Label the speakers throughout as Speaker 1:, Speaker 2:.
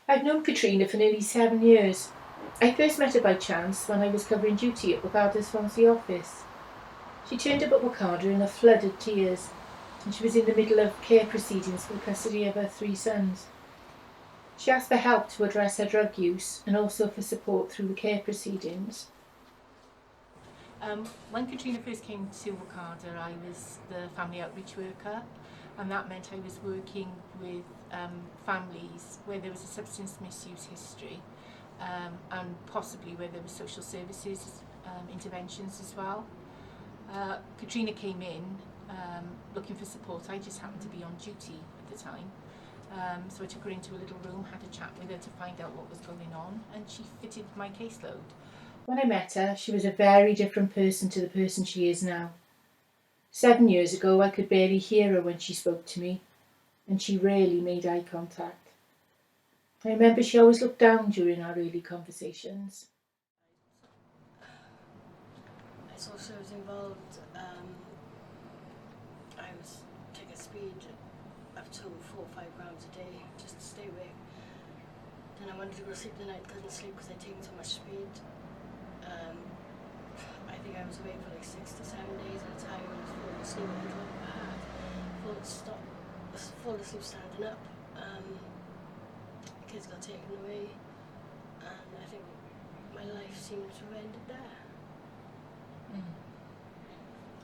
Speaker 1: I've known Catriona for nearly 7 years. I first met her by chance when I was covering duty at WCADA's pharmacy office. She turned up at WCADA in a flood of tears, and she was in the middle of care proceedings for the custody of her 3 sons. She asked for help to address her drug use and also for support through the care proceedings. When Catriona first came to WCADA, I was the family outreach worker, and that meant I was working with families where there was a substance misuse history, and possibly where there were social services interventions as well. Catriona came in looking for support. I just happened to be on duty at the time. So I took her into a little room, had a chat with her to find out what was going on, and she fitted my caseload. When I met her, she was a very different person to the person she is now. 7 years ago, I could barely hear her when she spoke to me, and she rarely made eye contact. I remember she always looked down during our early conversations.
Speaker 2: I saw she was involved. I was taking speed up to 4 or 5 grams a day just to stay awake. Then I wanted to go sleep the night, couldn't sleep because I'd taken so much speed. I think I was awake for like 6 to 7 days at a time. I was falling asleep on top of my head, fall asleep standing up. Kids got taken away, and I think my life seemed to have ended there.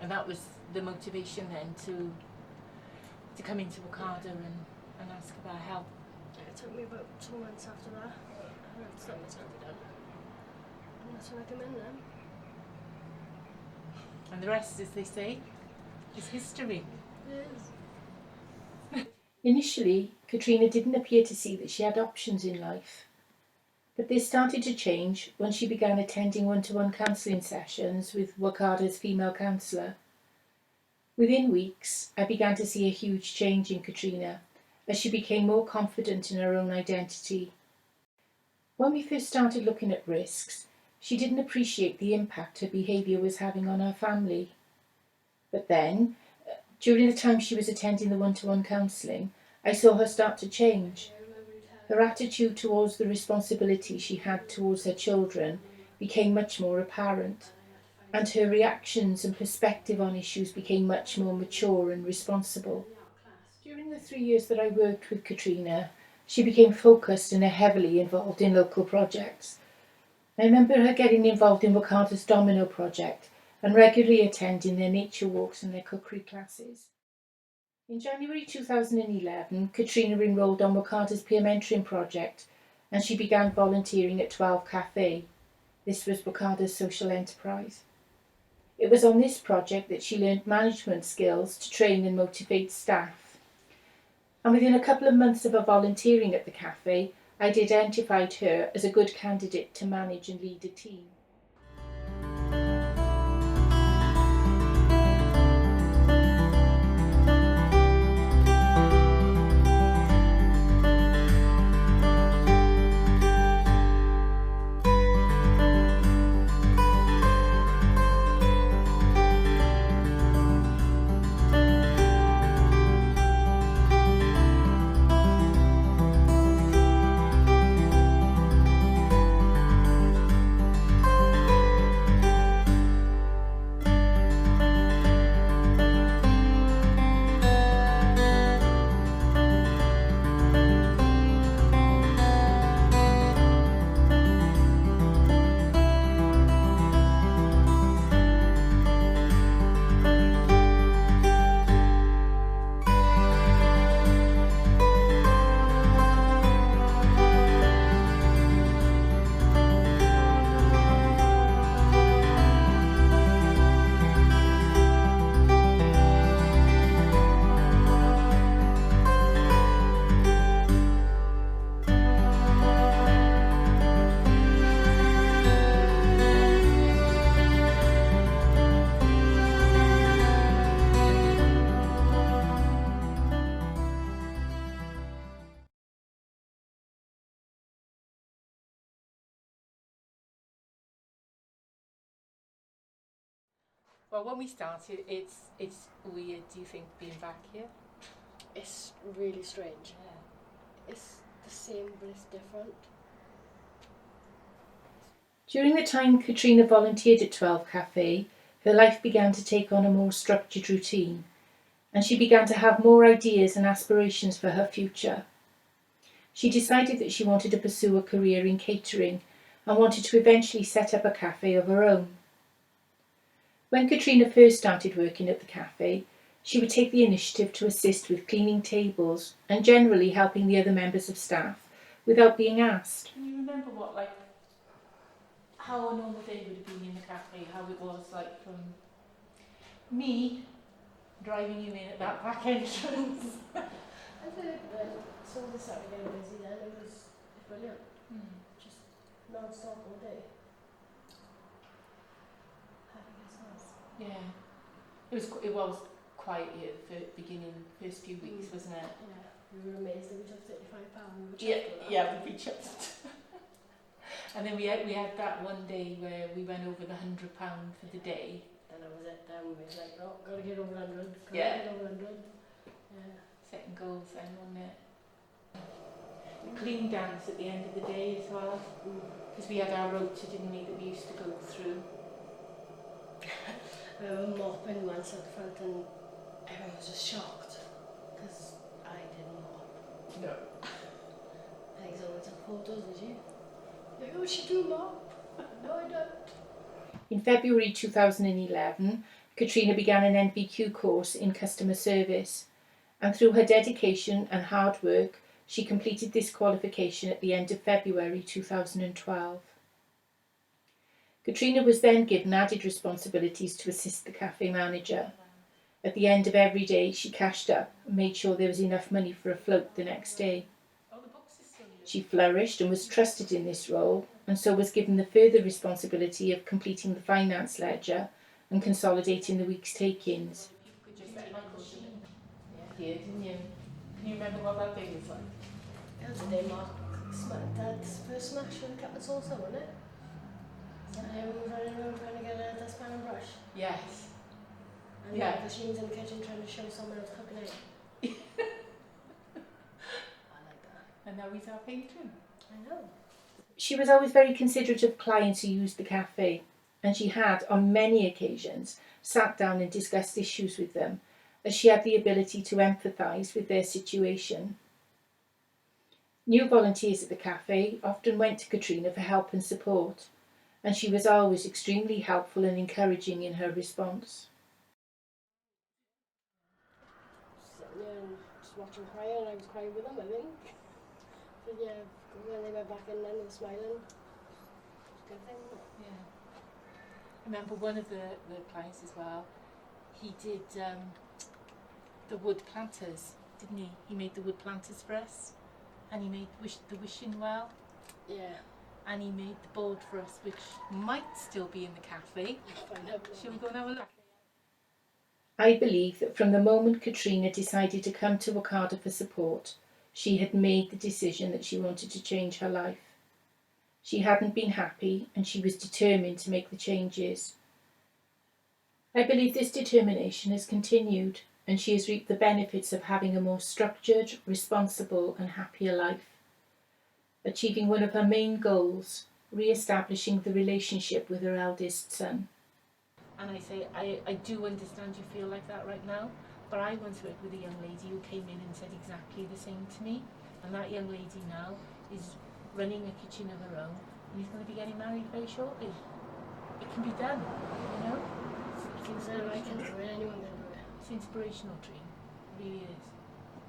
Speaker 1: And that was the motivation then to come into WCADA and ask about help.
Speaker 2: It took me about 2 months after that. It's not much to be done. And that's when I come in then.
Speaker 1: And the rest, as they say, is history.
Speaker 2: It is.
Speaker 1: Initially, Catriona didn't appear to see that she had options in life. But this started to change when she began attending one-to-one counselling sessions with WCADA's female counsellor. Within weeks, I began to see a huge change in Catriona as she became more confident in her own identity. When we first started looking at risks, she didn't appreciate the impact her behaviour was having on her family. But then, during the time she was attending the one-to-one counselling, I saw her start to change. Her attitude towards the responsibility she had towards her children became much more apparent, and her reactions and perspective on issues became much more mature and responsible. During the 3 years that I worked with Catriona, she became focused and heavily involved in local projects. I remember her getting involved in WCADA's Domino project and regularly attending their nature walks and their cookery classes. In January 2011, Catriona enrolled on WCADA's peer mentoring project, and she began volunteering at 12 Cafe. This was WCADA's social enterprise. It was on this project that she learned management skills to train and motivate staff. And within a couple of months of her volunteering at the cafe, I'd identified her as a good candidate to manage and lead a team. Well, when we started, it's weird, do you think, being back here?
Speaker 2: It's really strange.
Speaker 1: Yeah.
Speaker 2: It's the same, but it's different.
Speaker 1: During the time Catrina volunteered at 12 Cafe, her life began to take on a more structured routine, and she began to have more ideas and aspirations for her future. She decided that she wanted to pursue a career in catering and wanted to eventually set up a cafe of her own. When Catrina first started working at the cafe, she would take the initiative to assist with cleaning tables and generally helping the other members of staff without being asked. Can you remember how a normal day would have been in the cafe, how it was like from me driving you in at that back entrance?
Speaker 2: I feel like as soon as I started getting busy then, it was brilliant. Just non-stop all day. Happy Christmas.
Speaker 1: Yeah. It was quiet here the first few weeks, wasn't it?
Speaker 2: Yeah. We were amazed that we took £35. We were
Speaker 1: Yeah, we chuffed. And then we had that one day where we went over the £100 for the day.
Speaker 2: Then that was it. Then we was like, no, gotta get over 100.
Speaker 1: Yeah.
Speaker 2: Get over 100. Yeah.
Speaker 1: Setting goals then, wasn't it? The clean dance at the end of the day as well, because we had our rota, didn't we, that we used to go through.
Speaker 2: I remember mopping once at the front and everyone was just shocked because I didn't mop.
Speaker 1: No.
Speaker 2: I think someone took photos, did you? Like, oh, she do mop. No, I don't.
Speaker 1: In February 2011, Catrina began an NVQ course in customer service, and through her dedication and hard work, she completed this qualification at the end of February 2012. Catrina was then given added responsibilities to assist the cafe manager. At the end of every day, she cashed up and made sure there was enough money for a float the next day. She flourished and was trusted in this role, and so was given the further responsibility of completing the finance ledger and consolidating the week's take-ins. Here, didn't you? Can you remember what that day was like?
Speaker 2: That was the day Mark smacked Dad's first smash with a cup of salsa, wasn't it? And everyone was running around trying to get a dustpan and brush.
Speaker 1: Yes.
Speaker 2: And
Speaker 1: Yeah.
Speaker 2: because she was in the kitchen trying to show someone else cooking it. I like that.
Speaker 1: And now he's our patron.
Speaker 2: I know.
Speaker 1: She was always very considerate of clients who used the cafe, and she had, on many occasions, sat down and discussed issues with them, as she had the ability to empathise with their situation. New volunteers at the cafe often went to Catrina for help and support, and she was always extremely helpful and encouraging in her response.
Speaker 2: Sitting there and just watching crying, and I was crying with them, I think. But yeah, when they went back in then, they were smiling. It's a good thing, isn't it?
Speaker 1: Yeah. I remember one of the clients as well, he did the wood planters, didn't he? He made the wood planters for us, and he made the wishing well.
Speaker 2: Yeah.
Speaker 1: And he made the board for us, which might still be in the cafe.
Speaker 2: Find out.
Speaker 1: Shall we go and have a look? I believe that from the moment Catrina decided to come to WCADA for support, she had made the decision that she wanted to change her life. She hadn't been happy, and she was determined to make the changes. I believe this determination has continued, and she has reaped the benefits of having a more structured, responsible and happier life. Achieving one of her main goals, re-establishing the relationship with her eldest son. And I say, I do understand you feel like that right now, but I once worked with a young lady who came in and said exactly the same to me, and that young lady now is running a kitchen of her own, and he's going to be getting married very shortly. It can be done, you know?
Speaker 2: Things that I can do it, anyone can do it.
Speaker 1: It's an inspirational dream, it really is.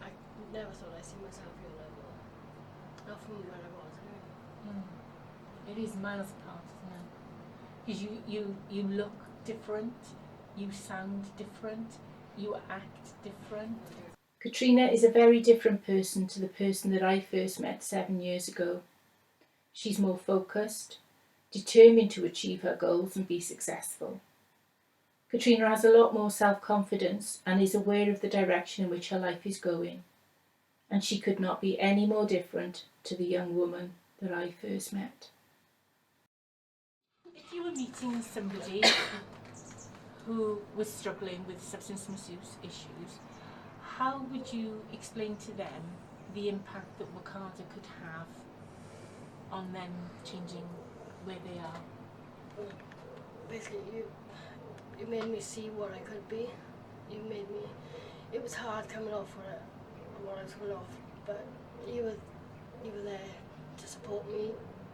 Speaker 2: I never thought I'd see myself here level. Not from where I was, anyway.
Speaker 1: It is miles apart, isn't it? Because you look different, you sound different, you act different. Catrina is a very different person to the person that I first met 7 years ago. She's more focused, determined to achieve her goals and be successful. Catrina has a lot more self-confidence and is aware of the direction in which her life is going. And she could not be any more different to the young woman that I first met. If you were meeting somebody who was struggling with substance misuse issues, how would you explain to them the impact that WCADA could have on them changing where they are.
Speaker 2: Well, basically, you made me see what I could be. You made me. It was hard coming off what I was coming off, but you were there to support me.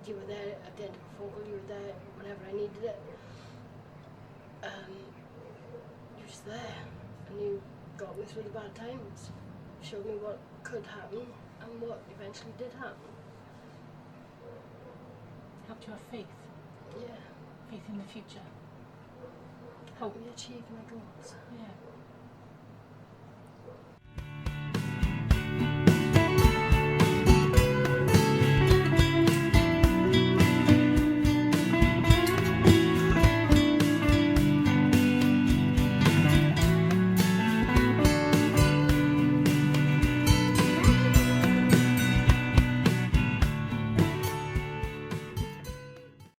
Speaker 2: You were there at the end of a phone call. You were there whenever I needed it. You were just there, and you got me through the bad times. Showed me what could happen and what eventually did happen.
Speaker 1: Helped you have faith,
Speaker 2: Yeah,
Speaker 1: faith in the future.
Speaker 2: helped me achieve my goals.
Speaker 1: Yeah.